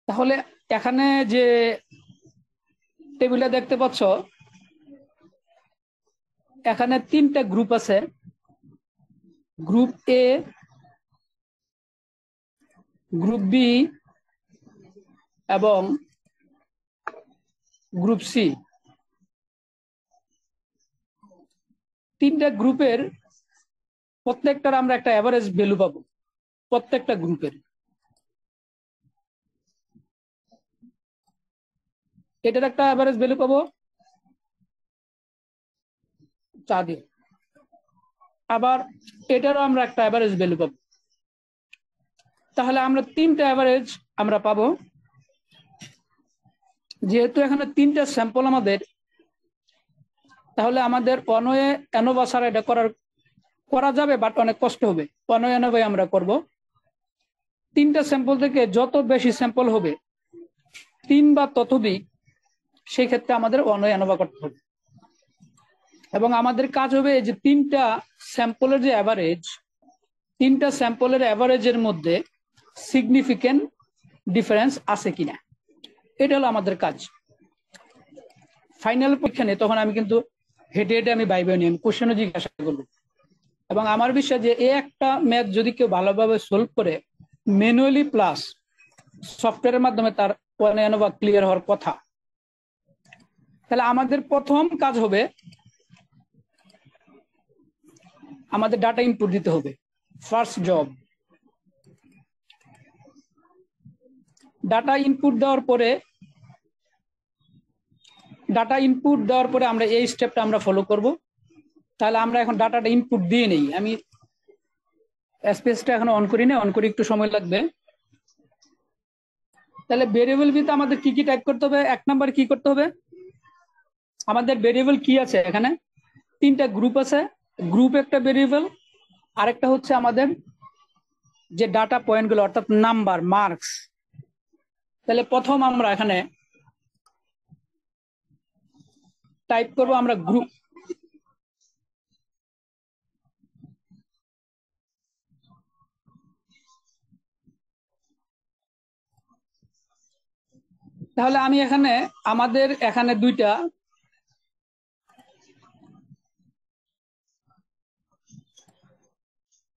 তাহলে এখানে যে টেবিলটা দেখতে পাচ্ছ, এখানে তিনটা গ্রুপ আছে, গ্রুপ এ, গ্রুপ বি এবং গ্রুপ সি। তিনটা গ্রুপের প্রত্যেকটার আমরা একটা এভারেজ ভ্যালু পাবো, প্রত্যেকটা গ্রুপের। এটার একটা এভারেজ ভ্যালু পাবো 4 দিয়ে, আবার এটারও আমরা একটা এভারেজ ভ্যালু পাবো। তাহলে আমরা তিনটা এভারেজ আমরা পাবো। যেহেতু এখানে তিনটা স্যাম্পল আমাদের, তাহলে আমাদের অনওয়ে অ্যানোভা ছাড়া এটা করা যাবে, বাট অনেক কষ্ট হবে। অনওয়ে অ্যানোভাই আমরা করব। তিনটা স্যাম্পল থেকে যত বেশি স্যাম্পল হবে, 3 বা ততোধিক, সেই ক্ষেত্রে আমাদের অনওয়ে অ্যানোভা করতে হবে। এবং আমাদের কাজ হবে যে তিনটা স্যাম্পলের যে অ্যাভারেজ, তিনটা স্যাম্পলের অ্যাভারেজের মধ্যে সিগনিফিকেন্ট ডিফারেন্স আছে কিনা, এটা হলো আমাদের কাজ। ফাইনাল পরীক্ষা নিয়ে তখন আমি কিন্তু হেঁটে হেঁটে আমি বাইবে নিয়ে আমি কোশ্চেনও জিজ্ঞাসা করবো। এবং আমার বিশ্বাস যে এই একটা ম্যাথ যদি কেউ ভালোভাবে সলভ করে ম্যানুয়ালি প্লাস সফটওয়্যারের মাধ্যমে, তার অনওয়ে ক্লিয়ার হওয়ার কথা। তাহলে আমাদের প্রথম কাজ হবে আমাদের ডাটা ইনপুট দিতে হবে। ফার্স্ট জব, ডাটা ইনপুট দেওয়ার পরে আমরা এই স্টেপটা আমরা ফলো করব। তাহলে আমরা এখন ডাটাটা ইনপুট দিয়ে নেই। আমি স্পেসটা এখন অন করি না, অন করি, একটু সময় লাগবে। তাহলে ভেরিয়েবল বিতে আমাদের কি কি টাইপ করতে হবে? 1 নাম্বার কি করতে হবে? আমাদের ভেরিয়েবল কি আছে এখানে? তিনটা গ্রুপ আছে। গ্রুপ একটা ভেরিয়েবল, আরেকটা হচ্ছে আমাদের যে ডাটা পয়েন্টগুলো, অর্থাৎ নাম্বার, মার্কস। তাহলে প্রথম আমরা এখানে টাইপ করব আমরা গ্রুপ। তাহলে আমি এখানে আমাদের এখানে দুইটা,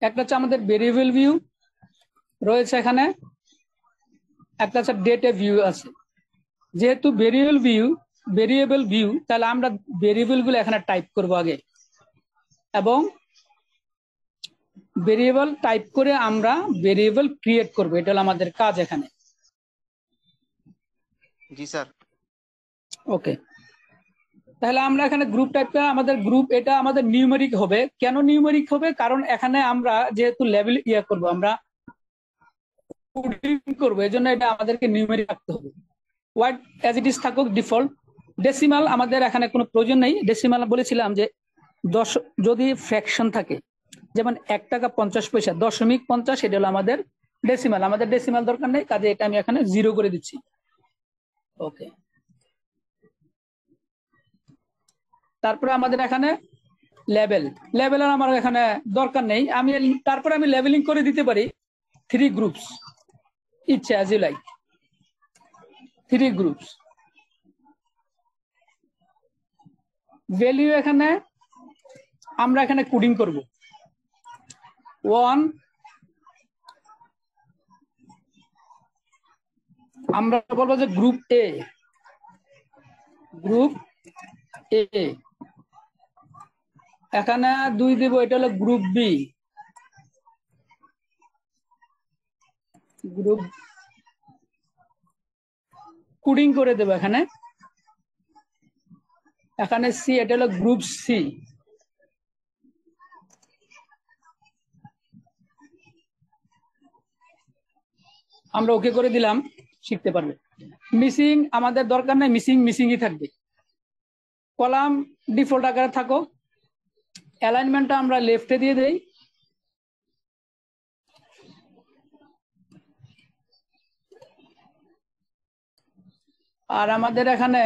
একটা হচ্ছে আমাদের ভেরিয়েবল ভিউ রয়েছে এখানে, একটা হচ্ছে ডেটা ভিউ আছে। যেহেতু ভেরিয়েবল ভিউ, তাহলে আমরা ভেরিয়েবল গুলো এখানে টাইপ করব আগে, এবং ভেরিয়েবল টাইপ করে আমরা ভেরিয়েবল ক্রিয়েট করব। এটা হলো আমাদের কাজ এখানে। জি স্যার। ওকে, তাহলে আমরা এখানে গ্রুপ টাইপটা, আমাদের গ্রুপ এটা আমাদের নিউমেরিক হবে। কেন নিউমেরিক হবে? কারণ এখানে আমরা যেহেতু লেভেল করব, আমরা কোডিং করব, এজন্য এটা আমাদেরকে নিউমেরিক রাখতে হবে। হোয়াট অ্যাজ ইট ইজ থাকুক ডিফল্ট। ডেসিমাল আমাদের এখানে কোনো প্রয়োজন নেই। ডেসিমাল বলেছিলাম যে যদি ফ্র্যাকশন থাকে, যেমন 1 টাকা 50 পয়সা, 0.50, এটা হলো আমাদের ডেসিমাল। আমাদের ডেসিমাল দরকার নেই, কাজে এটা আমি এখানে 0 করে দিচ্ছি। ওকে, তারপরে আমাদের এখানে লেভেলের আমার এখানে দরকার নেই। তারপরে আমি লেভেলিং করে দিতে পারি 3 গ্রুপস, ইচ্ছা as you like, 3 groups. Value এখানে আমরা এখানে কোডিং করব। 1 আমরা বলবো যে গ্রুপ এ, এখানে 2 দিব, এটা হলো গ্রুপ বি, গ্রুপ কোডিং করে দেবো এখানে সি, এটা হলো গ্রুপ সি। আমরা ওকে করে দিলাম, শিখতে পারবে। মিসিং আমাদের দরকার নেই, মিসিংই থাকবে। কলাম ডিফল্ট আকারে থাকো। অ্যালাইনমেন্টটা আমরা লেফটে দিয়ে দেই। আর আমাদের এখানে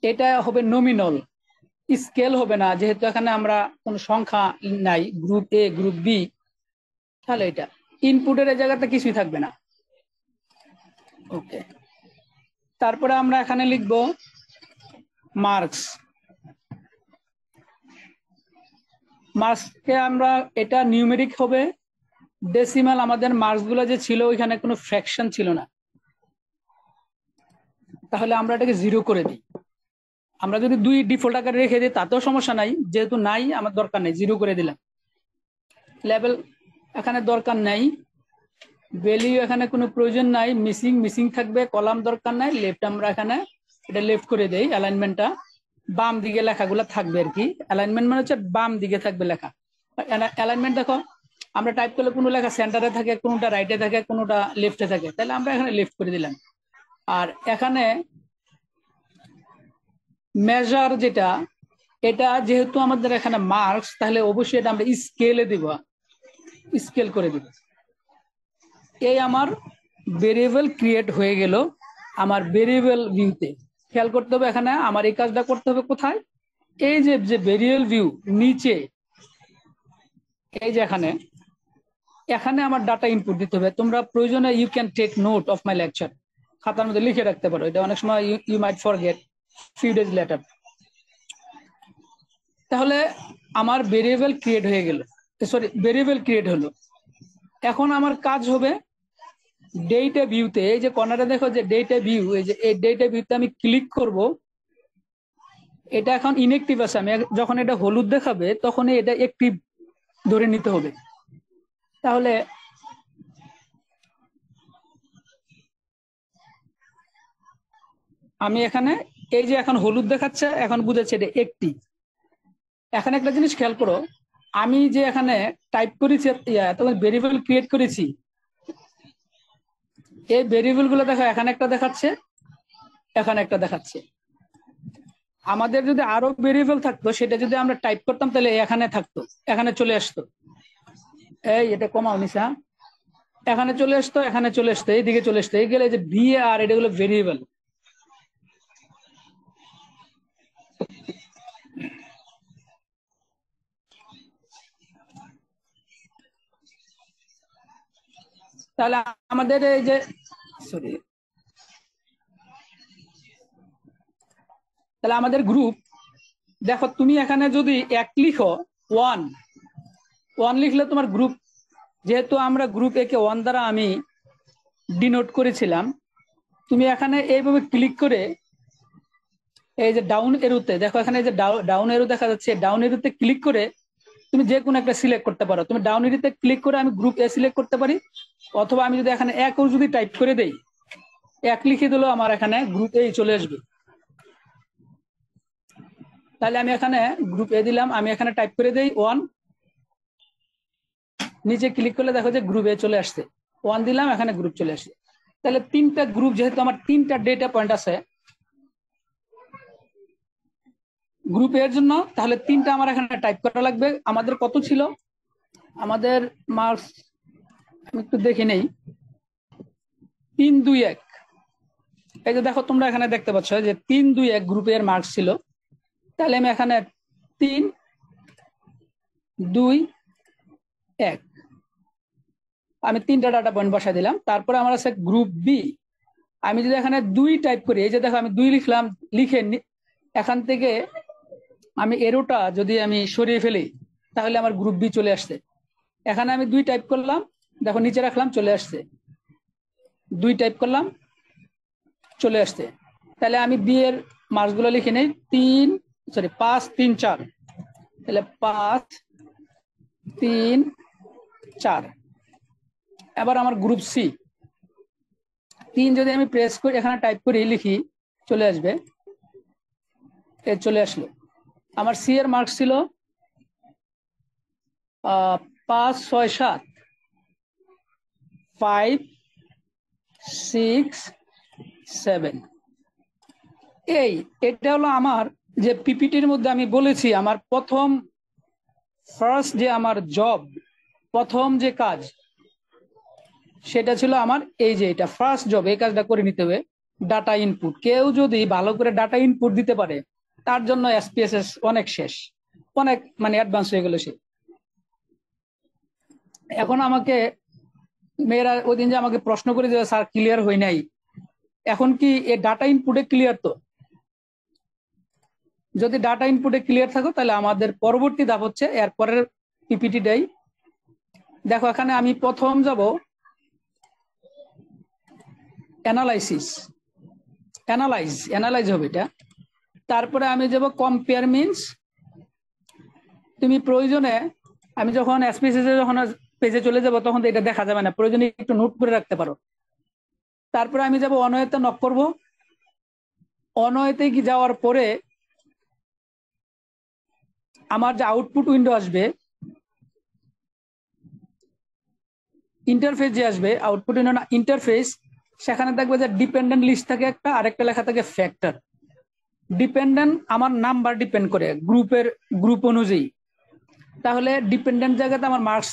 এটা হবে নমিনাল, স্কেল হবে না, যেহেতু এখানে আমরা কোনো সংখ্যা নাই, গ্রুপ এ গ্রুপ বি। তাহলে এটা ইনপুটের এই জায়গাতে কিছুই থাকবে না। ওকে, তারপরে আমরা এখানে লিখবো মার্কস। মার্কসকে আমরা, এটা নিউমেরিক হবে, ডেসিমাল। আমাদের মার্কস গুলো যে ছিল ওইখানে কোনো ফ্র্যাকশন ছিল না, তাহলে আমরা এটাকে 0 করে দিই। আমরা যদি 2 ডিফল্ট আকারে রেখে দিই তাতেও সমস্যা নাই, যেহেতু নাই আমার দরকার নেই, 0 করে দিলাম। লেভেল এখানে দরকার নাই, ভ্যালিউ এখানে কোনো প্রয়োজন নাই, মিসিং থাকবে, কলাম দরকার নাই, লেফট আমরা এখানে এটা লেফট করে দেই। অ্যালাইনমেন্টটা বাম দিকে লেখাগুলো থাকবে আর কি। অ্যালাইনমেন্ট মানে হচ্ছে বাম দিকে থাকবে লেখা। অ্যালাইনমেন্ট দেখো, আমরা টাইপ করলে কোনো লেখা সেন্টারে থাকে, কোনোটা রাইটে থাকে, কোনোটা লেফটে থাকে, তাহলে আমরা এখানে লেফট করে দিলাম। আর এখানে মেজার যেটা, এটা যেহেতু আমাদের এখানে মার্কস, তাহলে অবশ্যই এটা আমরা স্কেলে দিব, স্কেল করে দিব। এই আমার ভেরিয়েবল ক্রিয়েট হয়ে গেল আমার ভেরিয়েবল ভিউতে। খেয়াল করতে হবে এখানে আমার এই কাজটা করতে হবে কোথায়, এই যে ভেরিয়েবল ভিউ নিচে, এই যে এখানে আমার ডাটা ইনপুট দিতে হবে। তোমরা প্রয়োজনে you can take note of my lecture, খাতার মধ্যে লিখে রাখতে পারো, এটা অনেক সময় you might forget few days later. তাহলে আমার ভেরিয়েবল ক্রিয়েট হয়ে গেল, সরি ভেরিয়েবল ক্রিয়েট হলো। এখন আমার কাজ হবে ডেটা ভিউতে, এই যে কর্নারে দেখো যে ডেটা ভিউ, এই যে এই ডেটা ভিউতে আমি ক্লিক করব। এটা এখন ইনএক্টিভ আছে, আমি যখন এটা হলুদ দেখাবে তখন এটা অ্যাক্টিভ ধরে নিতে হবে। তাহলে আমি এখানে, এই যে এখন হলুদ দেখাচ্ছে, এখন বুঝেছে এটা অ্যাক্টিভ। এখানে একটা জিনিস খেয়াল করো, আমি যে এখানে টাইপ করেছি তখন ভেরিয়েবল ক্রিয়েট করেছি, এই ভেরিয়েবল গুলো দেখো এখানে একটা দেখাচ্ছে, এখানে একটা দেখাচ্ছে। আমাদের যদি আরো ভেরিয়েবল থাকতো, সেটা যদি আমরা টাইপ করতাম তাহলে এখানে থাকতো, এখানে চলে আসতো। এই এটা কমাও নিশা, এখানে চলে আসতো, এখানে চলে আসতো, এইদিকে চলে আসতো, এই গেলে যে ভি আর এটা হলো ভেরিয়েবল। তাহলে আমাদের এই যে, সরি, তাহলে আমাদের গ্রুপ দেখো, তুমি এখানে যদি 1 লিখো, 1 লিখলে তোমার গ্রুপ, যেহেতু আমরা গ্রুপ একে 1 দ্বারা আমি ডিনোট করেছিলাম, তুমি এখানে এইভাবে ক্লিক করে এই যে ডাউন এরোতে দেখো, এখানে যে ডাউন এরো দেখা যাচ্ছে, ডাউন এরোতে ক্লিক করে তুমি যে কোনো একটা সিলেক্ট করতে পারো। তুমি ডাউন এরোতে ক্লিক করে আমি গ্রুপ এ সিলেক্ট করতে পারি, অথবা আমি যদি এখানে 1 যদি টাইপ করে দেই, 1 লিখে দিলেও আমার এখানে গ্রুপ এ চলে আসবে। তাহলে আমি এখানে গ্রুপ এ দিলাম, আমি এখানে টাইপ করে দেই 1, নিচে ক্লিক করলে দেখো যে গ্রুপ এ চলে আসছে, 1 দিলাম, এখানে গ্রুপ চলে আসছে। তাহলে 3টা গ্রুপ, যেহেতু আমার 3টা ডেটা পয়েন্ট আছে গ্রুপ এর জন্য, তাহলে 3টা আমার এখানে টাইপ করা লাগবে। আমাদের কত ছিল, আমাদের মার্কস আমি একটু দেখে নেই, 3, 2, 1। এই যে দেখো তোমরা এখানে দেখতে পাচ্ছ যে 3, 2, 1 গ্রুপের মার্কস ছিল। তাহলে আমি এখানে 3, 2, 1 আমি 3টা ডাটা পয়েন্ট বসাই দিলাম। তারপরে আমার আছে গ্রুপ বি। আমি যদি এখানে 2 টাইপ করি, এই যে দেখো আমি 2 লিখলাম, লিখে এখান থেকে আমি এরোটা যদি আমি সরিয়ে ফেলি, তাহলে আমার গ্রুপ বি চলে আসছে। এখানে আমি 2 টাইপ করলাম, দেখো নিচে রাখলাম, চলে আসছে। 2 টাইপ করলাম, চলে আসছে। তাহলে আমি বি এর মার্কস গুলো লিখে নেই, 5, 3, 4। তাহলে 5, 3, 4। এবার আমার গ্রুপ সি, 3 যদি আমি প্রেস করি, এখানে টাইপ করি, লিখি, চলে আসবে, চলে আসলো। আমার সি এর মার্কস ছিল 5, 6, 7, 5, 6, 7। এটা হলো আমার যে পিপিটির মধ্যে আমি বলেছি আমার ফার্স্ট যে আমার জব, প্রথম যে কাজ, সেটা ছিল আমার এই যে এটা ফার্স্ট জব, এই কাজটা করে নিতে হবে, ডাটা ইনপুট। কেউ যদি ভালো করে ডাটা ইনপুট দিতে পারে, তার জন্য এসপিএসএস অনেক শেষ, অনেক মানে অ্যাডভান্স হয়ে গেল সে। এখন আমাকে মেয়েরা ওই দিন যে আমাকে প্রশ্ন করে যে স্যার ক্লিয়ার হয় নাই, এখন কি এই ডাটা ইনপুটে ক্লিয়ার? তো যদি ডাটা ইনপুটে ক্লিয়ার থাকো তাহলে আমাদের পরবর্তী ধাপ হচ্ছে এরপরের পিপিটিটাই। দেখো এখানে আমি প্রথম যাব অ্যানালাইজ হবে এটা। তারপরে আমি যাব কম্পেয়ার মিনস। তুমি প্রয়োজনে আমি যখন এসপিসিসি যখন পেজে চলে যাব তখন এটা দেখা যাবে না, প্রয়োজনে একটু নোট করে রাখতে পারো। তারপরে আমি যাব অনয়েতে নক করব। অনয়েতে কি যাওয়ার পরে আমার যে আউটপুট উইন্ডো আসবে, ইন্টারফেস যে আসবে, আউটপুট উইন্ডো না ইন্টারফেস, সেখানে দেখবে যে ডিপেন্ডেন্ট লিস্ট থাকে একটা, আরেকটা লেখা থাকে ফ্যাক্টর। ডিপেন্ডেন্ট আমার নাম্বার ডিপেন্ড করে গ্রুপ অনুযায়ী, তাহলে ডিপেন্ডেন্ট জায়গাতে আমার মার্কস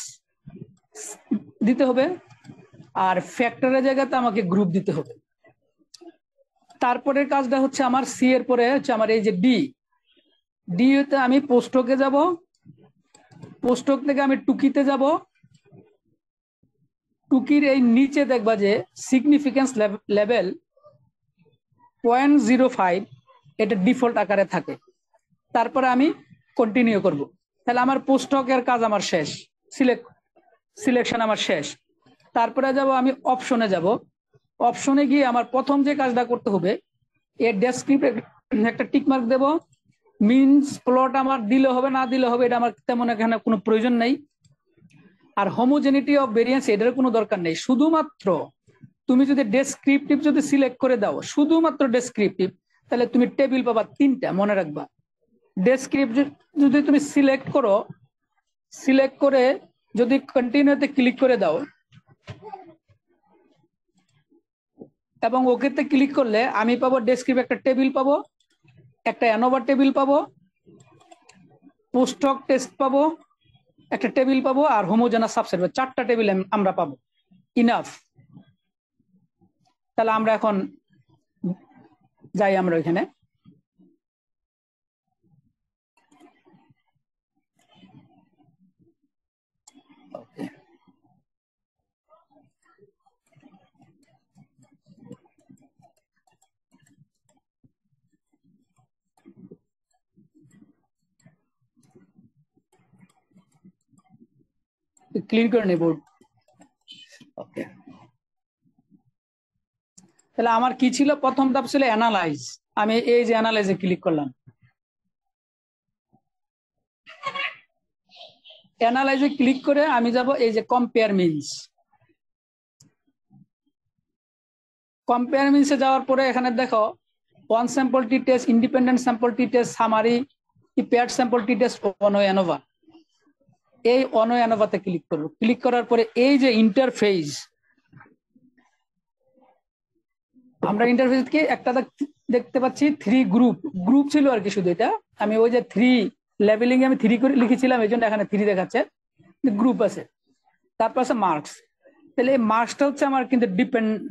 দিতে হবে, আর ফ্যাক্টরের জায়গাতে আমাকে গ্রুপ দিতে হবে। তারপরের কাজটা হচ্ছে আমার সি এর পরে হচ্ছে আমার এই যে ডি তে আমি পোস্টকে যাব, পোস্টক থেকে আমি টুকিতে যাব। টুকির এই নিচে দেখবা যে সিগনিফিকেন্স লেভেল 0.05, এটা ডিফল্ট আকারে থাকে। তারপরে আমি কন্টিনিউ করব। তাহলে আমার পোস্টকের কাজ আমার শেষ, সিলেকশন আমার শেষ। তারপরে যাব আমি অপশনে যাব। অপশনে গিয়ে আমার প্রথম যে কাজটা করতে হবে, এর ডেসক্রিপ্ট একটা টিকমার্ক দেব। মিনস প্লট আমার দিলে হবে না দিলে হবে এটা আমার তেমন এখানে কোনো প্রয়োজন নেই। আর হোমোজেনিটি অফ ভেরিয়েন্স এটার কোনো দরকার নেই। শুধুমাত্র তুমি যদি ডেসক্রিপটিভ যদি সিলেক্ট করে দাও, শুধুমাত্র ডেসক্রিপটিভ, তাহলে তুমি টেবিল পাবা 3টা, মনে রাখবা। ডেসক্রিপটিভ যদি তুমি সিলেক্ট করে যদি কন্টিনিউতে ক্লিক করে দাও এবং ওকেতে ক্লিক করলে আমি পাবো ডেসক্রিপ্ট একটা টেবিল পাবো, একটা অ্যানোভা টেবিল পাবো, পোস্টক টেস্ট পাবো একটা টেবিল পাবো, আর হোমোজেনাস সাবসেট 4টা টেবিল আমরা পাবো। ইনাফ। তাহলে আমরা এখন যাই আমরা ওইখানে। ক্লিন করে নেব। ওকে, তাহলে আমার কি ছিল? প্রথম ধাপ ছিল অ্যানালাইজ। আমি এই যে অ্যানালাইজে ক্লিক করলাম। অ্যানালাইজে ক্লিক করে আমি যাব এই যে কম্পেয়ার মিনস। কম্পেয়ার মিনসে যাওয়ার পরে এখানে দেখো ওয়ান স্যাম্পল টি টেস্ট, ইন্ডিপেন্ডেন্ট স্যাম্পল টি টেস্ট, সামারি, পেয়ার্ড স্যাম্পল টি টেস্ট, অনো অ্যানোভা। এই অনো অ্যানোভাতে ক্লিক করব। ক্লিক করার পরে এই যে ইন্টারফেস, আমরা ইন্টারফেস কি একটা দেখতে পাচ্ছি 3 গ্রুপ ছিল আর কি। শুধু এটা আমি ওই যে 3 লেভেলিং আমি 3 করে লিখেছিলাম, এই জন্য এখানে 3 দেখাচ্ছে, গ্রুপ আছে। তারপর আছে মার্কস। তাহলে এই মার্কসটা হচ্ছে আমার কিন্তু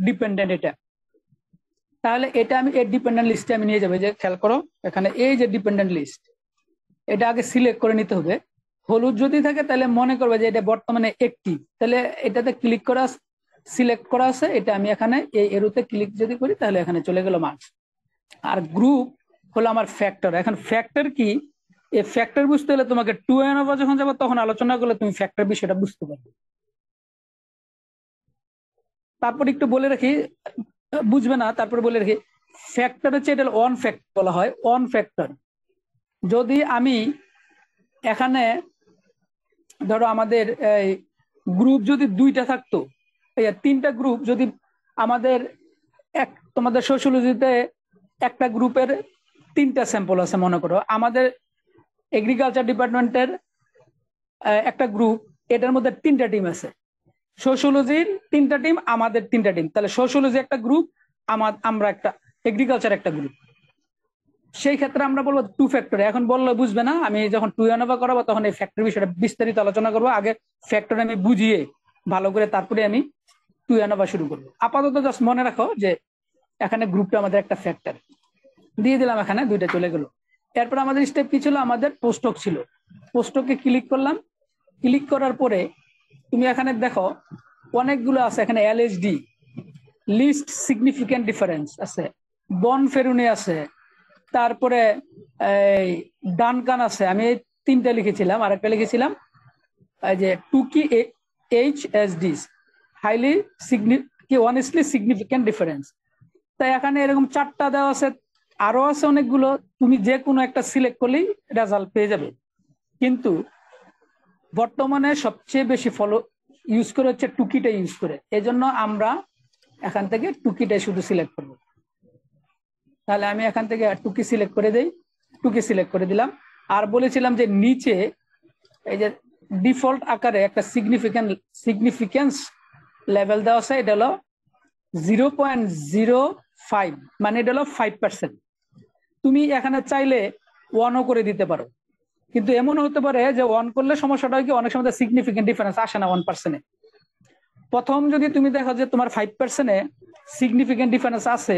ডিপেন্ডেন্ট এটা। তাহলে এটা আমি এই ডিপেন্ডেন্ট লিস্টে আমি নিয়ে যাবো। যে খেয়াল করো এখানে এই যে ডিপেন্ডেন্ট লিস্ট, এটা আগে সিলেক্ট করে নিতে হবে। হলুদ যদি থাকে তাহলে মনে করবে যে এটা বর্তমানে একটিভ, তাহলে এটাতে ক্লিক করা সিলেক্ট করা আছে, এটা আমি এখানে এই এরোতে ক্লিক যদি করি তাহলে এখানে চলে গেল মার্কস। আর গ্রুপ হলো আমার ফ্যাক্টর। এখন ফ্যাক্টর কি? এই ফ্যাক্টর বুঝতে হলে তোমাকে 2 অ্যানোভা যখন যাবো তখন আলোচনা করলে তুমি ফ্যাক্টর বিষয়টা বুঝতে পারবে। তারপর একটু বলে রাখি, বুঝবে না তারপরে বলে রাখি, ফ্যাক্টর হচ্ছে এটা অন ফ্যাক্টর বলা হয়। অন ফ্যাক্টর যদি আমি এখানে ধরো আমাদের গ্রুপ যদি 2টা থাকতো, 3টা গ্রুপ যদি আমাদের তোমাদের সোশিওলজিতে একটা গ্রুপের 3টা স্যাম্পল আছে মনে করো, আমাদের এগ্রিকালচার ডিপার্টমেন্টের একটা গ্রুপ, এটার মধ্যে 3টা টিম আছে। সোশিওলজির 3টা টিম, আমাদের 3টা টিম, তাহলে সোশিওলজি একটা গ্রুপ, আমরা একটা এগ্রিকালচার একটা গ্রুপ। সেই ক্ষেত্রে আমরা বলবো 2 ফ্যাক্টর। এখন বললে বুঝবে না, আমি যখন 2 অ্যানোভা করাবো তখন এই ফ্যাক্টর বিষয়টা বিস্তারিত আলোচনা করবো। আগে ফ্যাক্টর আমি বুঝিয়ে ভালো করে তারপরে আমি 2 অ্যানোভা শুরু করবো। আপাতত জাস্ট মনে রাখো যে এখানে গ্রুপটা আমাদের একটা ফ্যাক্টর দিয়ে দিলাম, এখানে 2টা চলে গেল। এরপর আমাদের স্টেপ কি ছিল? আমাদের পোস্টক ছিল। পোস্টকে ক্লিক করলাম। ক্লিক করার পরে তুমি এখানে দেখো অনেকগুলো আছে, এখানে এলএসডি লিস্ট সিগনিফিকেন্ট ডিফারেন্স আছে, বন ফেরুনি আছে, তারপরে এই ডানকান আছে। আমি এই তিনটা লিখেছিলাম, আর একটা লিখেছিলাম এই যে টুকি HSDs, highly honestly significant difference. তাই এখানে এরকম 4টা দেওয়া আছে, আরো আছে অনেকগুলো, তুমি যে কোনো একটা সিলেক্ট করলেই রেজাল্ট পেয়ে যাবে। কিন্তু বর্তমানে সবচেয়ে বেশি ফলো ইউজ করে হচ্ছে টুকিটা ইউজ করে, এই জন্য আমরা এখান থেকে টুকিটাই শুধু সিলেক্ট করব। তাহলে আমি এখান থেকে টুকি সিলেক্ট করে দেই, টুকি সিলেক্ট করে দিলাম। আর বলেছিলাম যে নিচে এই যে ডিফল্ট আকারে একটা সিগনিফিকেন্স লেভেল দেওয়া আছে, এটা হলো 0.05, মানে এটা হলো 5%। তুমি এখানে চাইলে 1ও করে দিতে পারো, কিন্তু এমন হতে পারে যে 1 করলে সমস্যাটা হয় কি, অনেক সময় সিগনিফিকেন্ট ডিফারেন্স আসে না 1%-এ। প্রথম যদি তুমি দেখো যে তোমার 5%-এ সিগনিফিকেন্ট ডিফারেন্স আছে,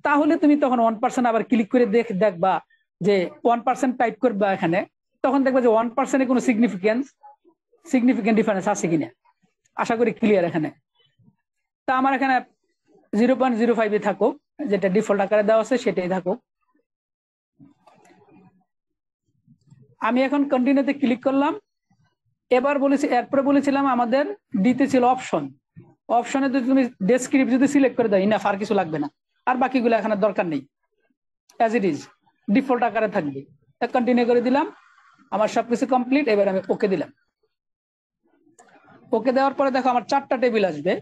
তাহলে তুমি তখন 1% আবার ক্লিক করে দেখবা যে 1% টাইপ করবা এখানে, তখন দেখবা যে 1%-এ কোনো সিগনিফিকেন্ট ডিফারেন্স আছে কিনা। আশা করি ক্লিয়ার এখানে। তা আমার এখানে 0.05-এ থাকুক, যেটা ডিফল্ট আকারে দেওয়া আছে সেটাই থাকুক। আমি এখন কন্টিনিউতে ক্লিক করলাম। এরপরে বলেছিলাম আমাদের দিতে ছিল অপশনে যদি তুমি ডেসক্রিপ্ট যদি সিলেক্ট করে দাও, ইনাফ, আর কিছু লাগবে না, আর বাকিগুলো এখানে দরকার নেই, অ্যাজ ইট ইজ ডিফল্ট আকারে থাকবে। কন্টিনিউ করে দিলাম, আমার সবকিছু কমপ্লিট। এবার আমি ওকে দিলাম। ওকে দেওয়ার পরে দেখো আমার 4টা টেবিল আসবে।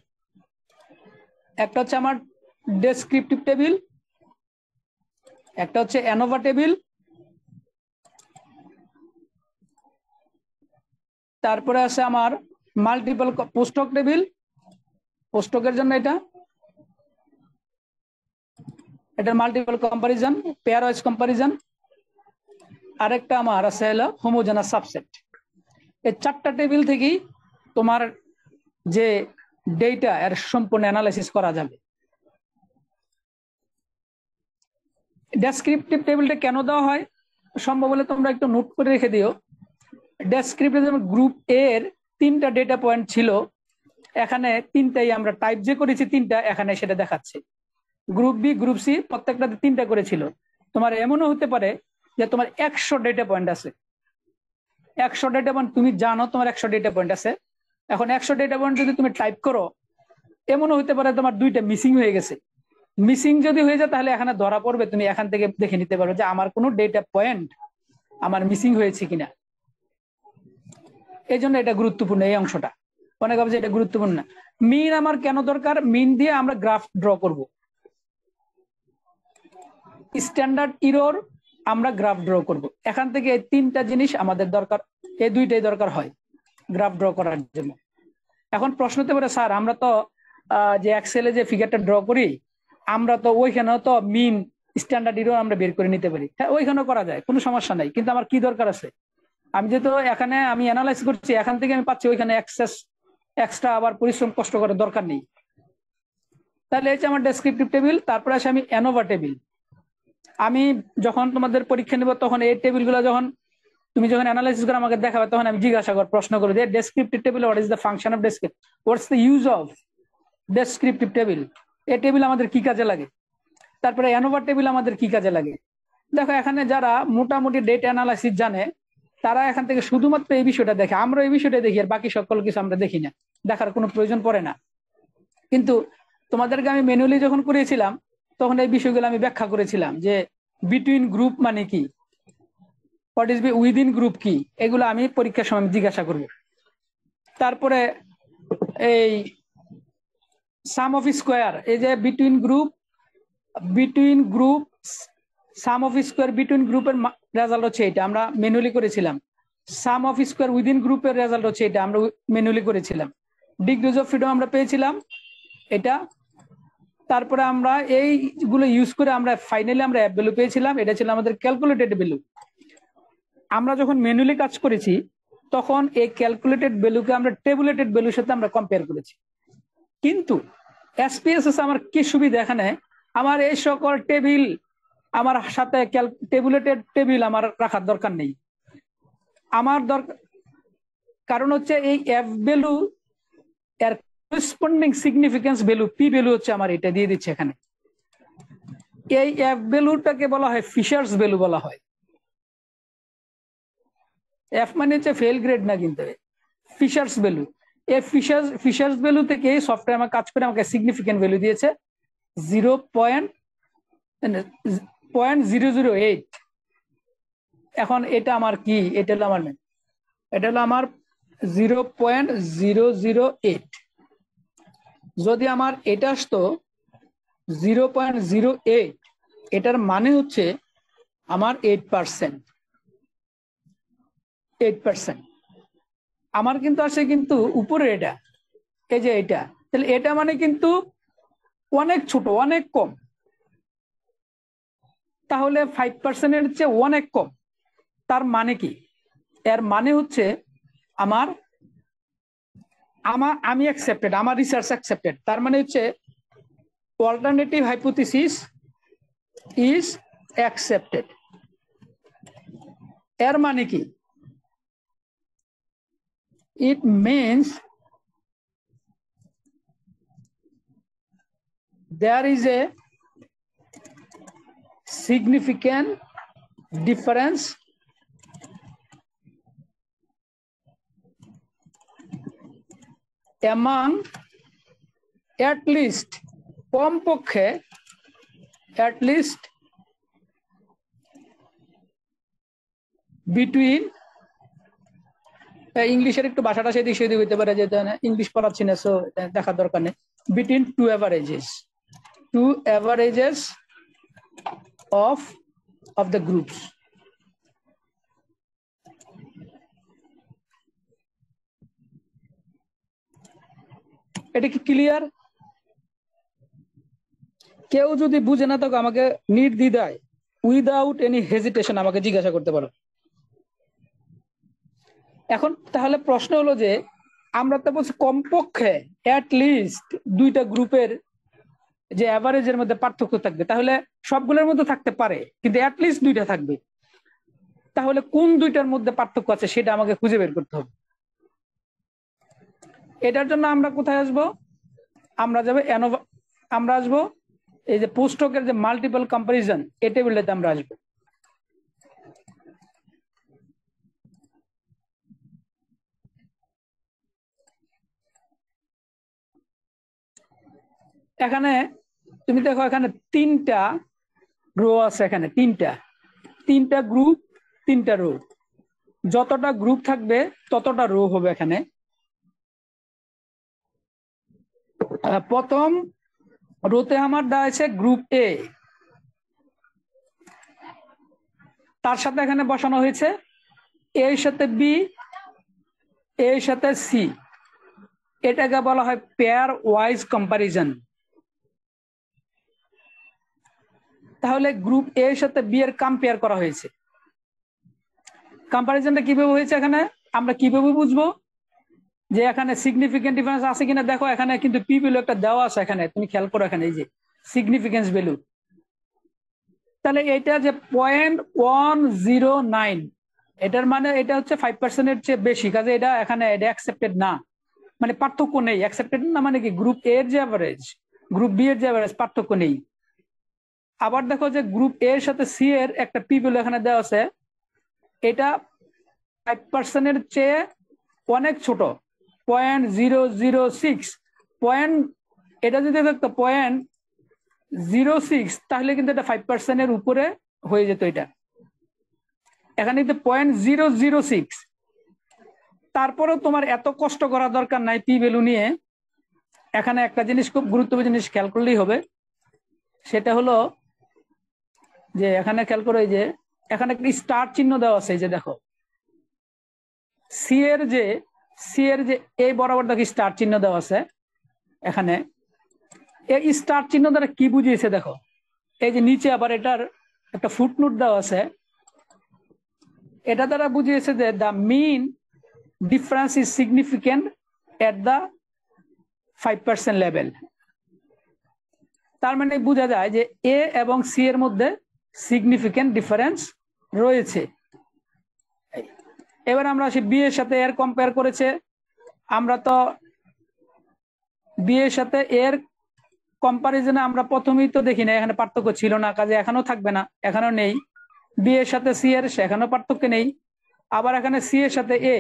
একটা হচ্ছে আমার ডেসক্রিপটিভ টেবিল, একটা হচ্ছে অ্যানোভা টেবিল, তারপরে আছে আমার মাল্টিপল পোস্টক টেবিল, পোস্টকের জন্য এটা multiple comparison, pair wise comparison. আরেকটা আমার আছে হলো হোমোজেনাস সাবসেট। এই 4টা টেবিল থেকেই তোমার যে ডেটা এর সম্পূর্ণ অ্যানালাইসিস করা যাবে। ডেসক্রিপটিভ টেবিলটা কেন দেওয়া হয়, সম্ভব হলে তোমরা একটু নোট করে রেখে দিও। ডেসক্রিপটিভ গ্রুপ এর 3টা ডেটা পয়েন্ট ছিল, এখানে 3টাই আমরা টাইপ যে করেছি 3টা এখানে সেটা দেখাচ্ছে। গ্রুপ বি, গ্রুপ সি প্রত্যেকটাতে 3টা করেছিল। তোমার এমনও হতে পারে যে তোমার 100 ডেটা পয়েন্ট আছে, 100 ডেটা পয়েন্ট তুমি জানো তোমার 100 ডেটা পয়েন্ট আছে। এখন 100 ডেটা পয়েন্ট যদি তুমি টাইপ করো, এমনও হতে পারে তোমার 2টা মিসিং হয়ে গেছে। মিসিং যদি হয়ে যায় তাহলে এখানে ধরা পড়বে, তুমি এখান থেকে দেখে নিতে পারো যে আমার কোনো ডেটা পয়েন্ট আমার মিসিং হয়েছে কিনা। এই জন্য এটা গুরুত্বপূর্ণ, এই অংশটা অনেক ভাবে এটা গুরুত্বপূর্ণ। মিন আমার কেন দরকার, মিন দিয়ে আমরা গ্রাফ ড্র করব। স্ট্যান্ডার্ড এরর আমরা গ্রাফ ড্র করব। এখান থেকে এই 3টা জিনিস আমাদের দরকার, এই 2টাই দরকার হয় গ্রাফ ড্র করার জন্য। এখন প্রশ্ন হতে পারে, স্যার আমরা তো যে এক্সেলে যে ফিগারটা ড্র করি, আমরা তো ওইখানেও তো মিন স্ট্যান্ডার্ড এরর আমরা বের করে নিতে পারি। হ্যাঁ, ওইখানেও করা যায়, কোনো সমস্যা নাই, কিন্তু আমার কি দরকার আছে, আমি যেহেতু এখানে আমি অ্যানালাইজ করছি, এখান থেকে আমি পাচ্ছি, ওইখানে এক্সট্রা আবার পরিশ্রম কষ্ট করার দরকার নেই। তাহলে এই যে আমার ডেসক্রিপটিভ টেবিল। তারপরে আসে আমি অ্যানোভা টেবিল। আমি যখন তোমাদের পরীক্ষা নিব তখন এই টেবিলগুলো তুমি যখন অ্যানালাইসিস করে আমাকে দেখাবে, তখন আমি জিজ্ঞাসা কর, প্রশ্ন করে যে descriptive table, what is the function of descript, what's the use of descriptive table, এই টেবিল আমাদের কি কাজে লাগে, তারপরে অ্যানোভা টেবিল আমাদের কি কাজে লাগে। দেখো এখানে যারা মোটামুটি ডেটা অ্যানালাইসিস জানে, তারা এখান থেকে শুধুমাত্র এই বিষয়টা দেখে, আমরা এই বিষয়টা দেখি, আর বাকি সকল কিছু আমরা দেখি না, দেখার কোনো প্রয়োজন পড়ে না। কিন্তু তোমাদেরকে আমি ম্যানুয়ালি যখন করেছিলাম, তখন এই বিষয়গুলো আমি ব্যাখ্যা করেছিলাম যে বিটুইন গ্রুপ মানে কি, হোয়াট ইজ উইদিন গ্রুপ কি, এগুলো আমি পরীক্ষার সময় জিজ্ঞাসা করব। তারপরে এই সাম অফ স্কোয়ার, এই যে between group some of square between গ্রুপের রেজাল্ট হচ্ছে এটা, আমরা ম্যানুয়ালি করেছিলাম। সাম অফ স্কোয়ার উইদিন গ্রুপের রেজাল্ট হচ্ছে এটা, আমরা ম্যানুয়ালি করেছিলাম। ডিগ্রিজ অফ ফ্রিডম আমরা পেয়েছিলাম এটা। তারপরে আমরা এইগুলো ইউজ করে আমরা ফাইনালি আমরা অ্যাপ ভ্যালু পেয়েছিলাম, এটা ছিল আমাদের ক্যালকুলেটেড ভ্যালু। আমরা যখন ম্যানুয়ালি কাজ করেছি, তখন এই ক্যালকুলেটেড ভ্যালুকে আমরা টেবুলেটেড ভ্যালুর সাথে আমরা কম্পেয়ার করেছি। কিন্তু এসপিএসএস আমার কি সুবিধা, এখানে আমার এই সকল টেবিল আমার সাথে টেবুলেটেড টেবিল আমার রাখার দরকার নেই। আমার দরকার, কারণ হচ্ছে এই অ্যাপ ভ্যালু এর corresponding significance value P value হচ্ছে আমার এটা দিয়ে দিচ্ছে এখানে। এই এফ ভ্যালুটাকে বলা হয় ফিশার্স ভ্যালু বলা হয়। এফ মানে হচ্ছে ফেল গ্রেড না, কিন্তু ফিশার্স ভ্যালু। এই ফিশার্স ভ্যালু থেকে সফটওয়্যার আমার কাজ করে আমাকে সিগনিফিকেন্ট ভ্যালু দিয়েছে 0.008। এখন এটা আমার কি, এটা হলো আমার মান, এটা হলো আমার 0.008। যদি আমার এটা আসতো 0.08, এটার মানে হচ্ছে আমার 8%। আমার কিন্তু আসে কিন্তু উপরে এটা, এই যে এটা, তাহলে এটা মানে কিন্তু অনেক ছোট, অনেক কম। তাহলে 5%-এর চেয়ে অনেক কম। তার মানে কি? এর মানে হচ্ছে আমি অ্যাকসেপ্টেড, আমার রিসার্চ অ্যাকসেপ্টেড। তার মানে হচ্ছে অল্টারনেটিভ হাইপোথিসিস ইজ অ্যাকসেপ্টেড। এর মানে কি? It means there is a significant difference among at least কমপক্ষে at least between ইংলিশের একটু ভাষাটা সেদিক সেদিক হইতে পারে, যে ইংলিশ পড়াচ্ছি না, সো দেখার দরকার নেই। Between two averages of the groups। এটা কি ক্লিয়ার? কেউ যদি বুঝে না থাকে আমাকে নির্দ্বিধায় উইদাউট এনি হেজিটেশন আমাকে জিজ্ঞাসা করতে পারো। এখন তাহলে প্রশ্ন হলো যে আমরা তো বলছি কমপক্ষে অ্যাট লিস্ট দুইটা গ্রুপের যে অ্যাভারেজের মধ্যে পার্থক্য থাকবে, তাহলে সবগুলোর মধ্যে থাকতে পারে, কিন্তু অ্যাট লিস্ট দুইটা থাকবে। তাহলে কোন দুইটার মধ্যে পার্থক্য আছে সেটা আমাকে খুঁজে বের করতে হবে। এটার জন্য আমরা কোথায় আসবো? আমরা আসবো এই যে পোস্টকের যে মাল্টিপল কম্পারিজন, এই টেবিলটাতে আমরা আসবো। এখানে তুমি দেখো, এখানে তিনটা রো আছে, এখানে তিনটা গ্রুপ, তিনটা রো। যতটা গ্রুপ থাকবে ততটা রো হবে এখানে। প্রথম রোতে আমার দেওয়া আছে গ্রুপ এ, তার সাথে এখানে বসানো হয়েছে এর সাথে বি, এর সাথে সি। এটাকে বলা হয় পেয়ার ওয়াইজ কম্পারিজন। তাহলে গ্রুপ এ এর সাথে বি এর কম্পেয়ার করা হয়েছে। কম্পারিজনটা কিভাবে হয়েছে এখানে আমরা কিভাবে বুঝবো যে এখানে সিগনিফিকেন্ট ডিফারেন্স আছে কিনা? দেখো এখানে কিন্তু পি ভ্যালু একটা দেওয়া আছে, এখানে তুমি খেয়াল করো, এখানে এই যে সিগনিফিকেন্স ভ্যালু। তাহলে এটা যে 0.109, এটার মানে এটা হচ্ছে 5%-এর চেয়ে বেশি, কাজে এটা এখানে এটা অ্যাকসেপ্টেড না, মানে পার্থক্য নেই। অ্যাকসেপ্টেড না মানে কি? গ্রুপ এ এর যে অ্যাভারেজ, গ্রুপ বি এর যে অ্যাভারেজ, পার্থক্য নেই। আবার দেখো যে গ্রুপ এ এর সাথে সি এর একটা পি ভ্যালু এখানে দেওয়া আছে, এটা 5%-এর চেয়ে অনেক ছোট, 0.006 পয়েন্ট। এটা যদি দেখতো 0.06, তাহলে কিন্তু এটা 5%-এর উপরে হয়ে যেত। এটা এখানে কিন্তু 0.006। তারপরেও তোমার এত কষ্ট করা দরকার নাই পি ভ্যালু নিয়ে। এখানে একটা জিনিস, খুব গুরুত্বপূর্ণ জিনিস খেয়াল করলেই হবে, সেটা হলো যে এখানে খেয়াল করো, এই যে এখানে একটা স্টার চিহ্ন দেওয়া আছে, এই যে দেখো সি এর যে এই বরাবর দেখো স্টার চিহ্ন দেওয়া আছে এখানে। এই স্টার চিহ্ন দ্বারা কি বুঝিয়েছে দেখো, এই যে নিচে আবার এটার একটা ফুটনোট দেওয়া আছে, এটা দ্বারা বুঝিয়েছে যে the mean difference is significant at the 5% level. তার মানে বোঝা যায় যে এ এবং সি এর মধ্যে সিগনিফিকেন্ট ডিফারেন্স রয়েছে। এবার আমরা আসি বি এর সাথে এর কম্পেয়ার করেছে। আমরা তো বি এর সাথে এর কম্পারিজনে আমরা প্রথমেই তো দেখি না, এখানে পার্থক্য ছিল না, কাজে এখানেও থাকবে না, এখানেও নেই। বি এর সাথে সি এর সেখানেও পার্থক্য নেই। আবার এখানে সি এর সাথে এ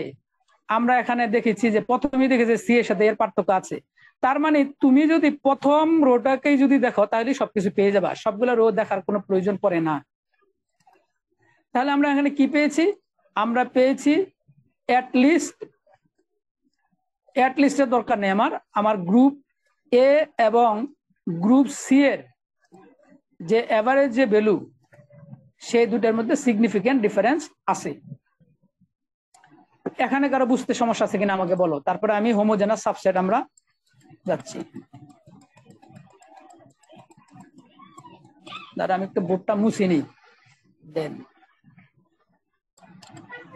আমরা এখানে দেখেছি যে প্রথমেই দেখেছি সি এর সাথে এর পার্থক্য আছে। তার মানে তুমি যদি প্রথম রোটাকেই যদি দেখো তাহলে সবকিছু পেয়ে যাবা, সবগুলো রো দেখার কোনো প্রয়োজন পড়ে না। তাহলে আমরা এখানে কি পেয়েছি? আমরা পেয়েছি অ্যাটলিস্টের দরকার নেই আমার গ্রুপ এ এবং গ্রুপ সি এর যে এভারেজ যে ভ্যালু, সেই দুটার মধ্যে সিগনিফিকেন্ট ডিফারেন্স আছে। এখানে কারো বুঝতে সমস্যা আছে কিনা আমাকে বলো, তারপরে আমি হোমোজেনাস সাবসেট আমরা যাচ্ছি। দাঁড়া আমি একটু বোর্ডটা মুছি নিই। দেন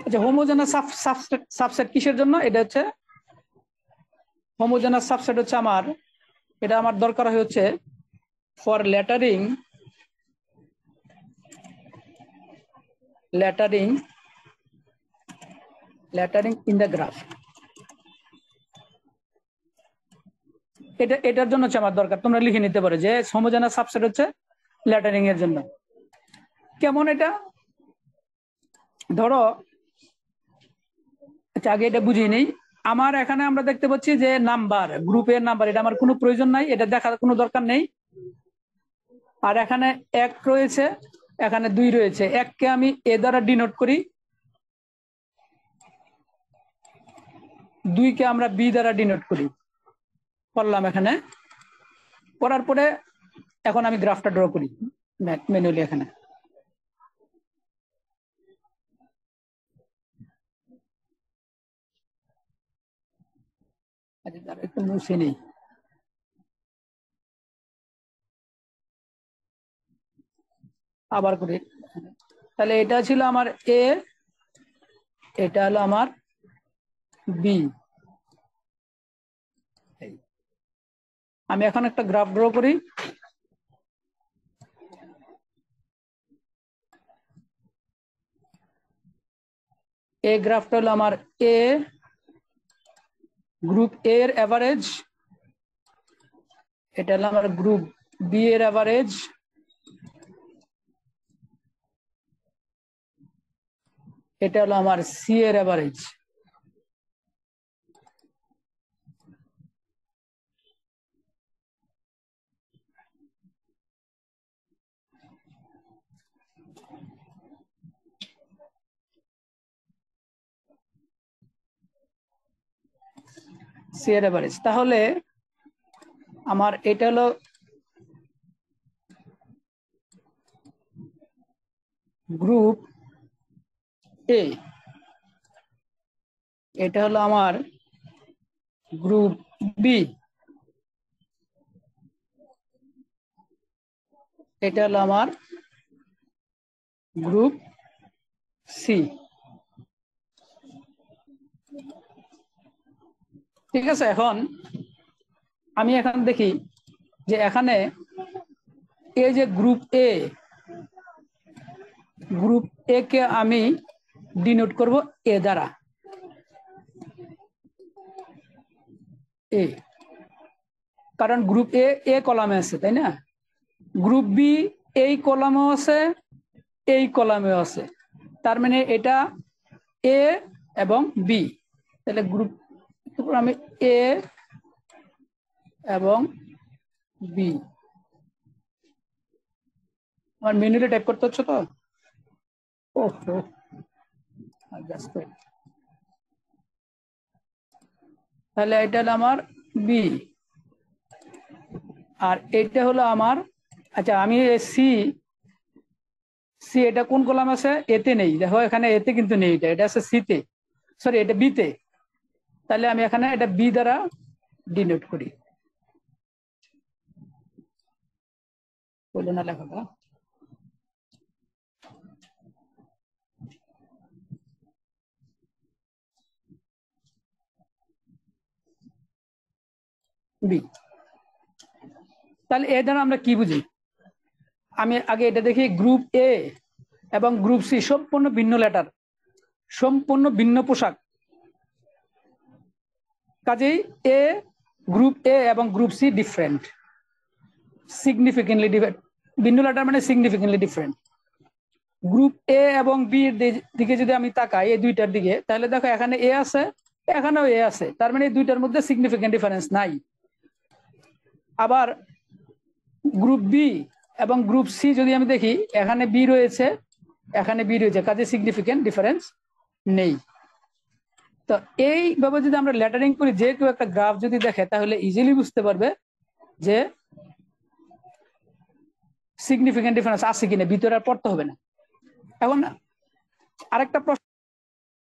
আচ্ছা, হোমোজেনাস সাবসেট কিসের জন্য? এটা হচ্ছে হোমোজেনাস সাবসেট হচ্ছে এটা আমার দরকার হচ্ছে for lettering in the graph. এটার জন্য হচ্ছে আমার দরকার। তোমরা লিখে নিতে পারো যে হোমোজেনাস সাবসেট হচ্ছে লেটারিং এর জন্য। কেমন এটা? ধরো আচ্ছা, আগে এটা বুঝিয়ে নেই। আমার এখানে আমরা দেখতে পাচ্ছি যে নাম্বার, গ্রুপের নাম্বার, এটা আমার কোনো প্রয়োজন নাই, এটা দেখার কোনো দরকার নেই। আর এখানে 1 রয়েছে, এখানে 2 রয়েছে। 1 কে আমি এ দ্বারা ডিনোট করি, 2 কে আমরা বি দ্বারা ডিনোট করি। করলাম এখানে, করার পরে এখন আমি গ্রাফটা ড্র করি ম্যানুয়ালি। এখানে একটু মুছে নেই। আবার করি। তাহলে এটা ছিল আমার এ, এটা হলো আমার বি। আমি এখন একটা গ্রাফ ড্র করি। এ গ্রাফটা হলো আমার এ, গ্রুপ এ এর এভারেজ, এটা হলো আমার গ্রুপ বি এর এভারেজ, এটা হলো আমার সি এর এভারেজ। সি এর এভারেজ, তাহলে আমার এটা হলো গ্রুপ এ, এটা হলো আমার গ্রুপ বি, এটা হলো আমার গ্রুপ সি। ঠিক আছে, এখন আমি এখন দেখি যে এখানে এই যে গ্রুপ এ কে আমি ডিনোট করব এ দ্বারা, এ, কারণ গ্রুপ এ কলামে আছে, তাই না? গ্রুপ বি এই কলামেও আছে, এই কলামেও আছে, তার মানে এটা এ এবং বি। তাহলে গ্রুপ আমি এ এবং বি, আমার মেনুতে টাইপ করতে হচ্ছে তো। ওহো, তাহলে এটা হলো আমার বি, আর এটা হলো আমার, আচ্ছা আমি সি, এটা কোন কলাম আছে? এতে নেই, দেখো এখানে এতে কিন্তু নেই, এটা আছে সিতে, সরি এটা বিতে। তাহলে আমি এখানে এটা বি দ্বারা ডিনোট করি। বললো না লেখাটা, বি। তাহলে এ দ্বারা আমরা কি বুঝি? আমি আগে এটা দেখি, গ্রুপ এ এবং গ্রুপ সি সম্পূর্ণ ভিন্ন লেটার, সম্পূর্ণ ভিন্ন পোশাক, কাজেই এ গ্রুপ এ এবং group see different, significantly different, ভিন্ন লেটার মানে সিগনিফিকেন্টলি ডিফারেন্ট। গ্রুপ এ এবং বি এর দিকে যদি আমি তাকাই এই দুইটার দিকে, তাহলে দেখো এখানে এ আছে, এখানেও এ আছে, তার মানে এই দুইটার মধ্যে সিগনিফিকেন্ট ডিফারেন্স নাই। আবার গ্রুপ বি এবং গ্রুপ সি যদি আমি দেখি, এখানে বি রয়েছে, এখানে বি রয়েছে, কাজে সিগনিফিকেন্ট ডিফারেন্স নেই। তো এইভাবে যদি আমরা লেটারিং করি, যে কেউ একটা গ্রাফ যদি দেখে তাহলে ইজিলি বুঝতে পারবে যে সিগনিফিকেন্ট ডিফারেন্স আছে কিনা, ভিতরে আর পড়তে হবে না। এখন আরেকটা প্রশ্ন